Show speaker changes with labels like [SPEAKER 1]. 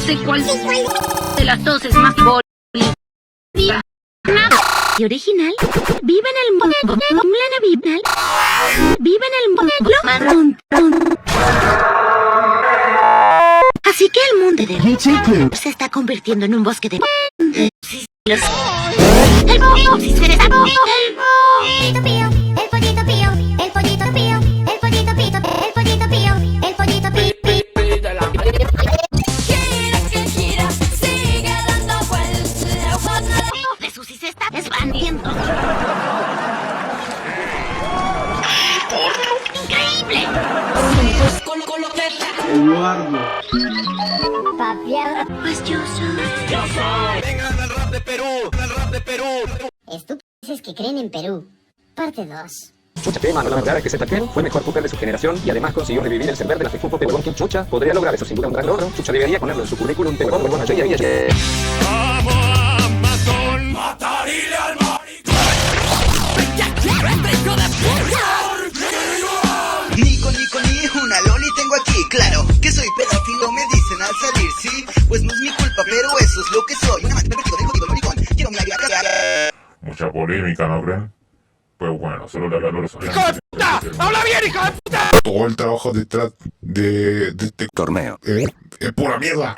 [SPEAKER 1] sé cuál de las dos es más boliviana y original. Vive en el mundo. Vive en el mundo. Así que el mundo de se está convirtiendo en un bosque de el pollito pío, el pollito pío, el pollito pío, el pollito pío, el pollito pío, el pollito pío. Gira que gira, sigue dando vueltas. De Susi se está desvaneciendo. ¡Increíble!
[SPEAKER 2] Eduardo.
[SPEAKER 3] Papiado.
[SPEAKER 1] Pues yo soy.
[SPEAKER 4] Vengan al rap de Perú, al rap de Perú.
[SPEAKER 3] Estúpidos que creen en Perú. Parte 2.
[SPEAKER 5] Chucha, que mano, la verdad es que Zetaquel fue el mejor Cooper de su generación y además consiguió revivir el server de la FIFUPO de huevón. ¿Quién chucha podría lograr eso sin duda un gran logro? Chucha debería ponerlo en su currículum de huevón, huevón,
[SPEAKER 4] Vamos a Amazon, matarile al maricón.
[SPEAKER 6] Ni una loli tengo aquí, claro que soy pedófilo, me dicen al salir, sí, pues no es mi culpa, pero eso es lo que soy, un amante pervertido del jodido maricón, quiero una vida.
[SPEAKER 7] Mucha polémica, ¿no creen? Pues bueno, solo le hablo a los
[SPEAKER 4] ¡Hijo de puta! ¡Habla bien, hijo de puta!
[SPEAKER 7] Todo el trabajo detrás de este
[SPEAKER 4] torneo
[SPEAKER 7] es pura mierda.